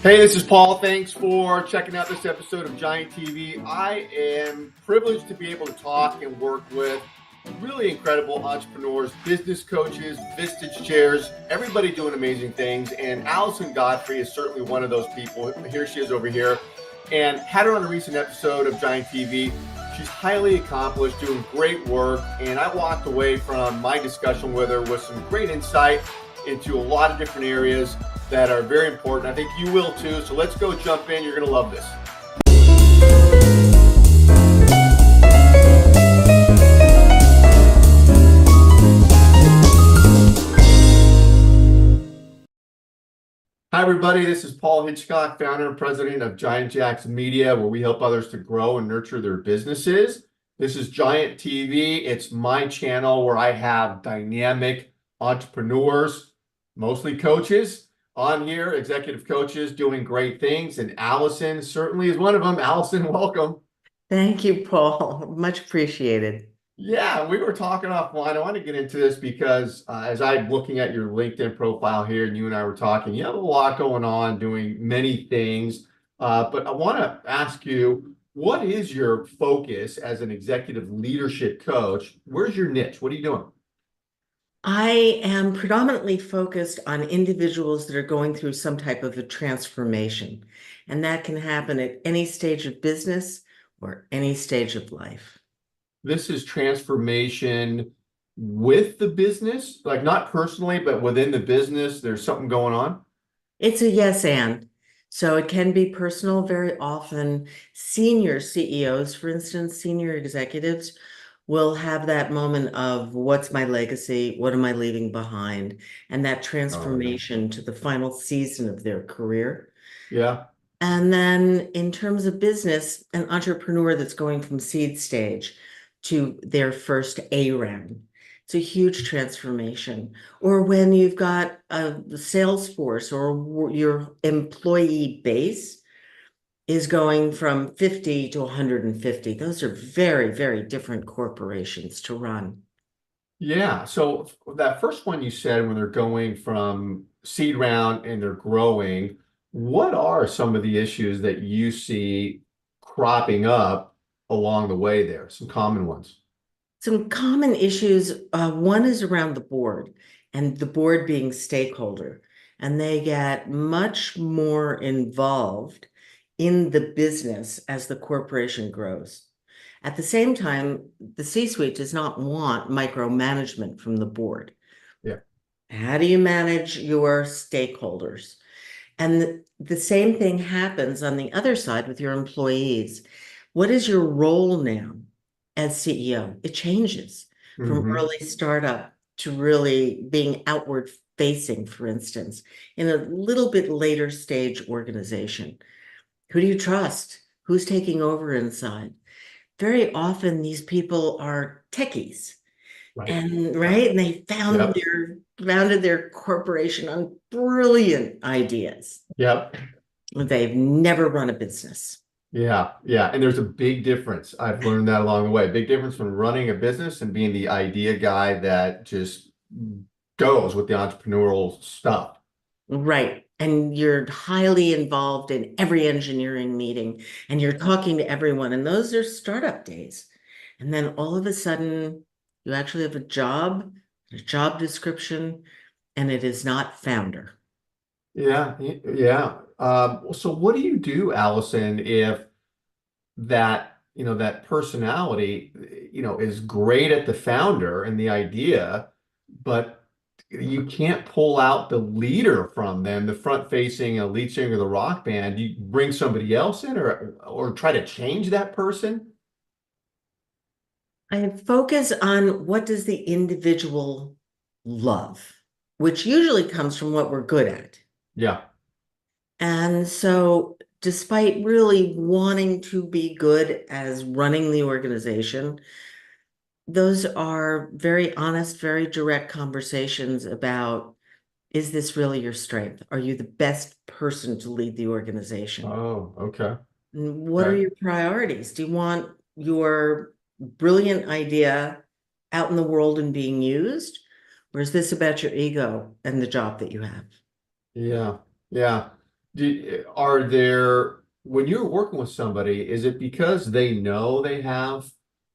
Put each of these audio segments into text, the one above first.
Hey, this is Paul. Thanks for checking out this episode of Giant TV. I am privileged to be able to talk and work with really incredible entrepreneurs, business coaches, Vistage chairs, everybody doing amazing things. And Alison Godfrey is certainly one of those people. Here she is over here, and had her on a recent episode of Giant TV. She's highly accomplished, doing great work. And I walked away from my discussion with her with some great insight into a lot of different areas that are very important. I think you will too. So let's go jump in. You're going to love this. Hi, everybody. This is Paul Hitchcock, founder and president of Giant Jacks Media, where we help others to grow and nurture their businesses. This is Giant TV. It's my channel where I have dynamic entrepreneurs, mostly coaches, on here, executive coaches doing great things. And Alison certainly is one of them. Alison, welcome. Thank you, Paul. Much appreciated. Yeah, we were talking offline. I want to get into this because as I'm looking at your LinkedIn profile here and you and I were talking, you have a lot going on, doing many things. But I want to ask you, what is your focus as an executive leadership coach? Where's your niche? What are you doing? I am predominantly focused on individuals that are going through some type of a transformation, and that can happen at any stage of business or any stage of life. This is transformation with the business, like not personally, but within the business, there's something going on. It's a yes and. So it can be personal. Very often, senior CEOs, for instance, senior executives, will have that moment of what's my legacy? What am I leaving behind? And that transformation to the final season of their career. Yeah. And then in terms of business, an entrepreneur that's going from seed stage to their first A round. It's a huge transformation. Or when you've got a sales force or your employee base is going from 50 to 150. Those are very, very different corporations to run. Yeah. So that first one you said, when they're going from seed round and they're growing, what are some of the issues that you see cropping up along the way there? Some common ones. Some common issues, one is around the board and the board being stakeholder, and they get much more involved in the business as the corporation grows. At the same time, the C-suite does not want micromanagement from the board. Yeah. How do you manage your stakeholders? And the same thing happens on the other side with your employees. What is your role now as CEO? It changes from early startup to really being outward facing, for instance, in a little bit later stage organization. Who do you trust? Who's taking over inside? Very often these people are techies. Right. And they founded their corporation on brilliant ideas. Yep. They've never run a business. Yeah. Yeah. And there's a big difference. I've learned that along the way. Big difference from running a business and being the idea guy that just goes with the entrepreneurial stuff. Right. And you're highly involved in every engineering meeting and you're talking to everyone. And those are startup days. And then all of a sudden, you actually have a job description, and it is not founder. Yeah. Yeah. So what do you do, Allison, if that personality, is great at the founder and the idea, but you can't pull out the leader from them, the front facing, a lead singer of the rock band? You bring somebody else in or try to change that person? I focus on what does the individual love, which usually comes from what we're good at. Yeah. And so, despite really wanting to be good as running the organization, those are very honest, very direct conversations about, is this really your strength? Are you the best person to lead the organization? Oh, okay. And what are Okay. your priorities? Do you want your brilliant idea out in the world and being used? Or is this about your ego and the job that you have? Yeah. Yeah. Are there, when you're working with somebody, is it because they know they have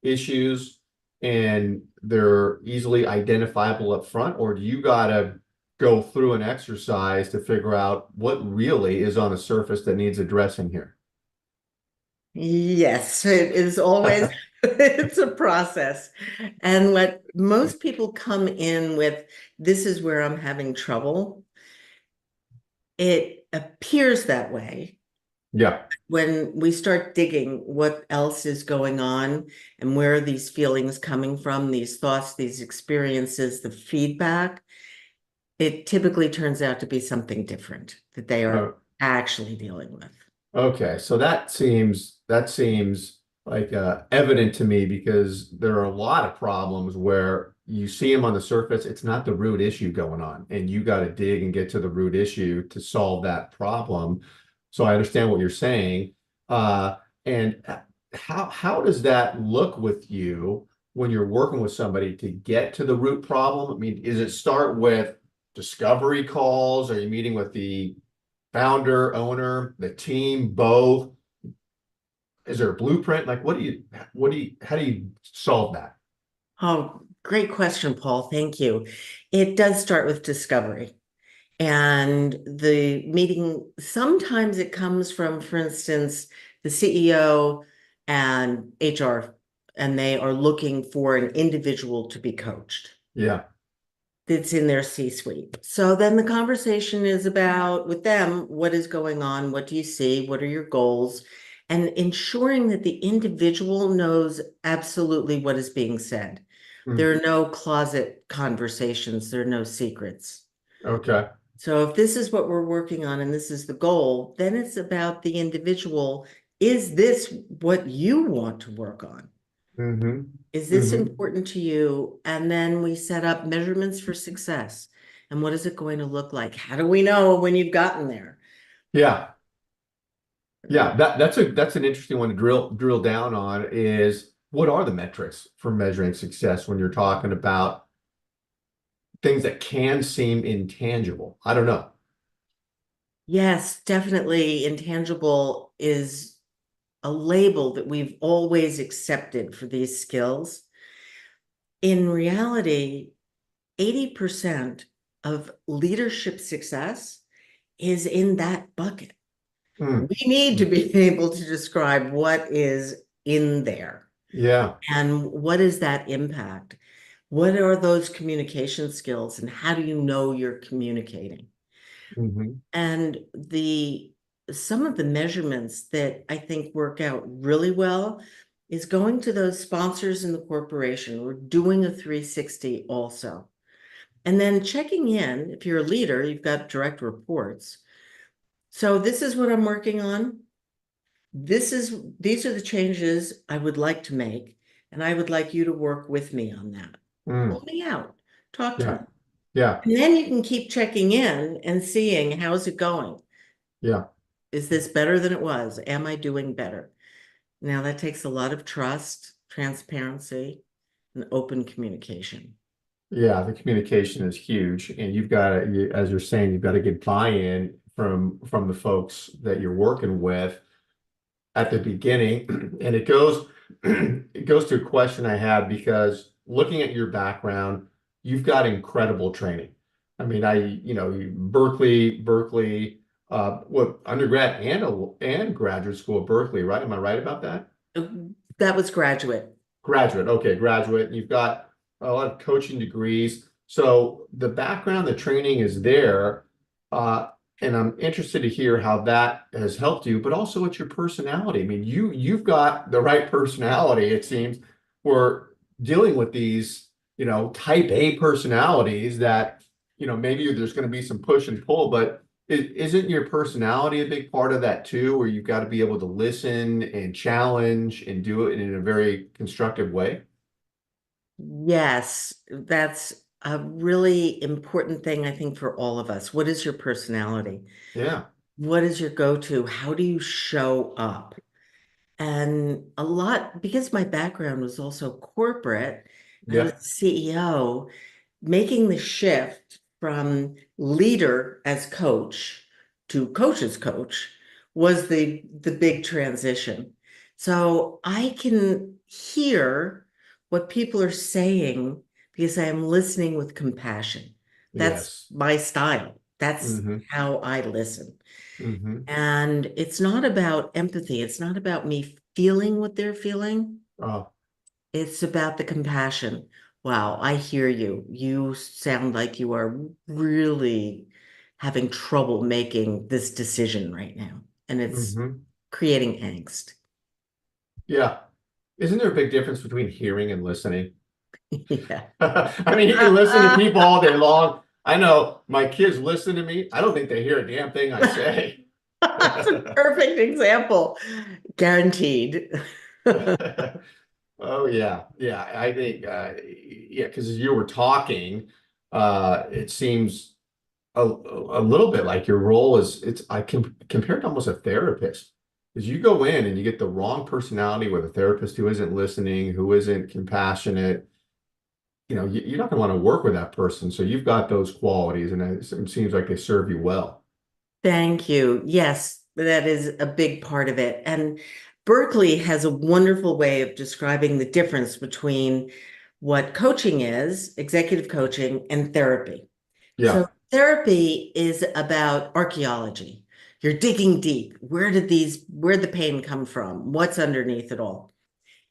issues and they're easily identifiable up front, or do you gotta go through an exercise to figure out what really is on the surface that needs addressing here? Yes, it is always, it's a process. And what most people come in with, this is where I'm having trouble. It appears that way. Yeah. When we start digging what else is going on and where are these feelings coming from, these thoughts, these experiences, the feedback, it typically turns out to be something different that they are Oh, actually dealing with. okay. So that seems like evident to me because there are a lot of problems where you see them on the surface. It's not the root issue going on, and you got to dig and get to the root issue to solve that problem. So I understand what you're saying. And how does that look with you when you're working with somebody to get to the root problem? I mean, is it start with discovery calls? Are you meeting with the founder, owner, the team, both? Is there a blueprint? Like, how do you solve that? Oh, great question, Paul. Thank you. It does start with discovery. And the meeting, sometimes it comes from, for instance, the CEO and HR, and they are looking for an individual to be coached Yeah. that's in their C-suite. So then the conversation is about with them, what is going on? What do you see? What are your goals? And ensuring that the individual knows absolutely what is being said. Mm, There are no closet conversations, there are no secrets. okay. So if this is what we're working on and this is the goal, then it's about the individual. Is this what you want to work on? Mm-hmm. Is this Mm-hmm. important to you? And then we set up measurements for success. And what is it going to look like? How do we know when you've gotten there? Yeah. Yeah. That's an interesting one to drill down on is what are the metrics for measuring success when you're talking about things that can seem intangible? I don't know. Yes, definitely intangible is a label that we've always accepted for these skills. In reality, 80% of leadership success is in that bucket. Mm, We need to mm. be able to describe what is in there Yeah. and what is that impact? What are those communication skills and how do you know you're communicating? Mm-hmm. And the some of the measurements that I think work out really well is going to those sponsors in the corporation. We're doing a 360 also. And then checking in, if you're a leader, you've got direct reports. So this is what I'm working on. These are the changes I would like to make, and I would like you to work with me on that. Mm, Pull me out, talk to me. yeah. Yeah. And then you can keep checking in and seeing how's it going. Yeah. Is this better than it was? Am I doing better? Now that takes a lot of trust, transparency, and open communication. Yeah, the communication is huge, and you've got to, as you're saying, you've got to get buy-in from the folks that you're working with at the beginning. And it goes to a question I had because looking at your background, you've got incredible training. I mean, Berkeley, what undergrad and graduate school at Berkeley, right? Am I right about that? That was graduate. Graduate. Okay, graduate. You've got a lot of coaching degrees. So the background, the training is there. Uh, and I'm interested to hear how that has helped you, but also it's your personality. I mean, you've got the right personality, it seems. We're dealing with these, type A personalities that, maybe there's going to be some push and pull, but isn't your personality a big part of that too, where you've got to be able to listen and challenge and do it in a very constructive way? Yes, that's a really important thing, I think, for all of us. What is your personality? Yeah. What is your go-to? How do you show up? And a lot, because my background was also corporate, I was Yeah. CEO, making the shift from leader as coach to coach's coach was the big transition. So I can hear what people are saying because I am listening with compassion. That's Yes. my style. That's Mm-hmm. how I listen. Mm-hmm. And it's not about empathy. It's not about me feeling what they're feeling. Oh, It's about the compassion. Wow, I hear you. You sound like you are really having trouble making this decision right now, and it's mm-hmm. creating angst. Yeah. Isn't there a big difference between hearing and listening? Yeah. I mean, you can listen to people all day long. I know my kids listen to me. I don't think they hear a damn thing I say. That's a perfect example. Guaranteed. Oh yeah, yeah. I think yeah, because as you were talking, it seems a little bit like your role is it's I can compare it to almost a therapist. Because you go in and you get the wrong personality with a therapist who isn't listening, who isn't compassionate. You're not going to want to work with that person. So you've got those qualities, and it seems like they serve you well. Thank you. Yes, that is a big part of it. And Berkeley has a wonderful way of describing the difference between what coaching is, executive coaching, and therapy. So Yeah. therapy is about archaeology. You're digging deep. Where the pain come from? What's underneath it all?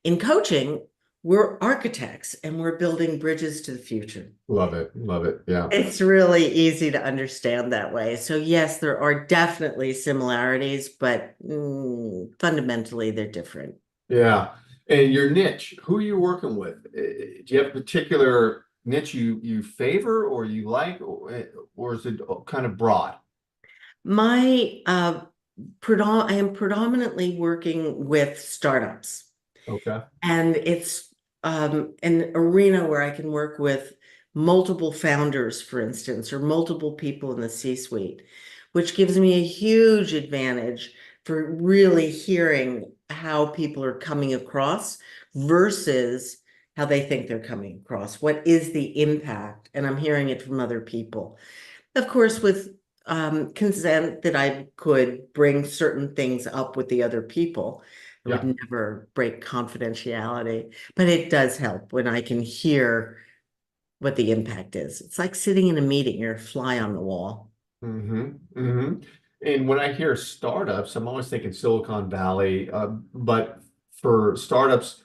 In coaching, we're architects and we're building bridges to the future. Love it. Love it. Yeah. It's really easy to understand that way. So yes, there are definitely similarities, but fundamentally they're different. Yeah. And your niche, who are you working with? Do you have a particular niche you favor or you like, or is it kind of broad? My I am predominantly working with startups. Okay. And it's an arena where I can work with multiple founders, for instance, or multiple people in the C-suite, which gives me a huge advantage for really hearing how people are coming across versus how they think they're coming across. What is the impact? And I'm hearing it from other people. Of course, with consent that I could bring certain things up with the other people. I would Yeah. never break confidentiality, but it does help when I can hear what the impact is. It's like sitting in a meeting, you're a fly on the wall. Mm-hmm. Mm-hmm. And when I hear startups, I'm always thinking Silicon Valley. But for startups,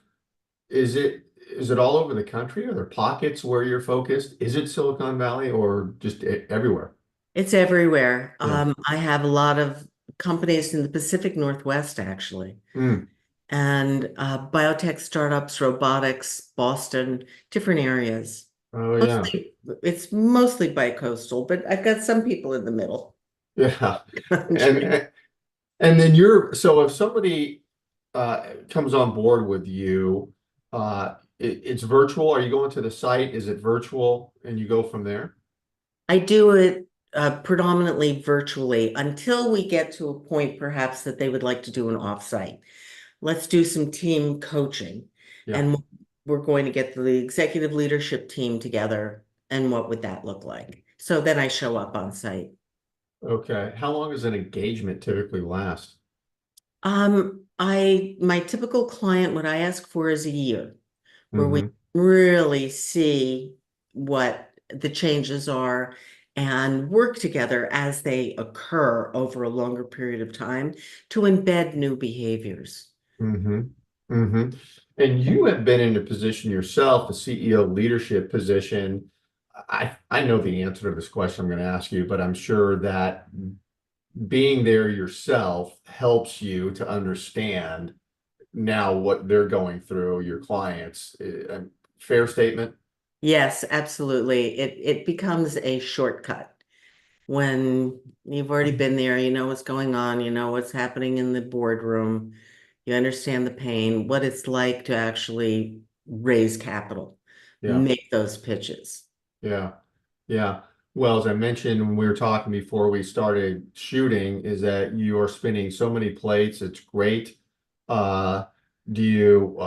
is it all over the country? Are there pockets where you're focused? Is it Silicon Valley or just everywhere? It's everywhere. Yeah. I have a lot of companies in the Pacific Northwest, actually, Mm. and biotech startups, robotics, Boston, different areas. Oh yeah. Mostly, it's mostly bi-coastal, but I've got some people in the middle Yeah. country. And and then so if somebody comes on board with you, it's virtual. Are you going to the site? Is it virtual? And you go from there? I do it predominantly virtually until we get to a point perhaps that they would like to do an offsite. Let's do some team coaching. Yeah. And we're going to get the executive leadership team together. And what would that look like? So then I show up on site. Okay. How long does an engagement typically last? My typical client, what I ask for is a year, where we Hmm. really see what the changes are and work together as they occur over a longer period of time to embed new behaviors. Hmm. Hmm. And you have been in a position yourself, a CEO leadership position. I know the answer to this question I'm going to ask you, but I'm sure that being there yourself helps you to understand now what they're going through, your clients. Fair statement? Yes, absolutely. It becomes a shortcut when you've already been there, you know what's going on, you know what's happening in the boardroom, you understand the pain, what it's like to actually raise capital, Yeah, make those pitches. yeah, yeah. Well, as I mentioned when we were talking before we started shooting, is that you are spinning so many plates. It's great. Uh, do you,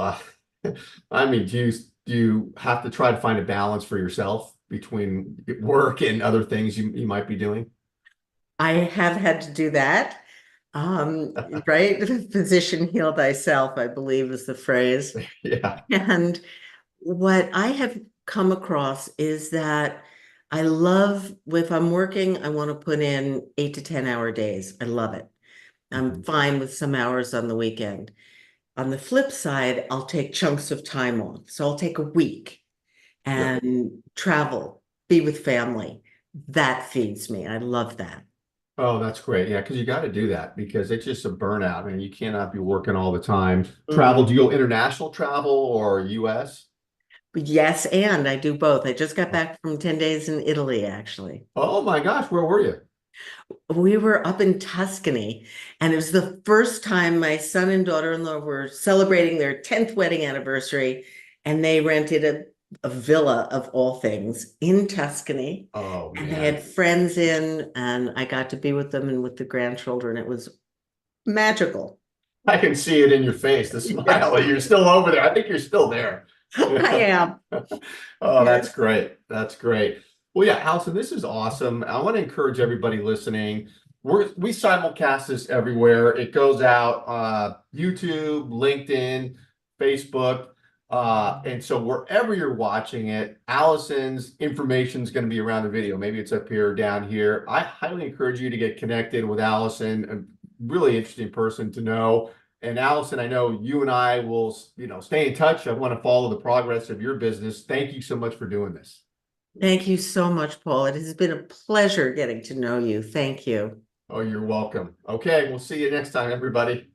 I mean, do you have to try to find a balance for yourself between work and other things you might be doing? I have had to do that. Right? Physician heal thyself, I believe is the phrase. Yeah. And what I have come across is that I love, if I'm working, I want to put in 8 to 10 hour days. I love it. I'm Mhm. fine with some hours on the weekend. On the flip side, I'll take chunks of time off. So I'll take a week Yep. and travel, be with family. That feeds me. I love that. Oh, that's great. Yeah, because you got to do that because it's just a burnout, man. You cannot be working all the time. Travel, Mhm. do you go international travel or US? Yes, and I do both. I just got back from 10 days in Italy, actually. Oh my gosh, where were you? We were up in Tuscany, and it was the first time my son and daughter-in-law were celebrating their 10th wedding anniversary, and they rented a villa of all things in Tuscany. Oh And they had man, friends in, and I got to be with them and with the grandchildren. It was magical. I can see it in your face, the Yes, smile. You're still over there. I think you're still there. I am. Oh, Yes. that's great. That's great. Well, yeah, Alison, this is awesome. I want to encourage everybody listening. We simulcast this everywhere. It goes out YouTube, LinkedIn, Facebook. And so wherever you're watching it, Allison's information is going to be around the video. Maybe it's up here or down here. I highly encourage you to get connected with Alison, a really interesting person to know. And Alison, I know you and I will, stay in touch. I want to follow the progress of your business. Thank you so much for doing this. Thank you so much, Paul. It has been a pleasure getting to know you. Thank you. Oh, you're welcome. Okay, we'll see you next time, everybody.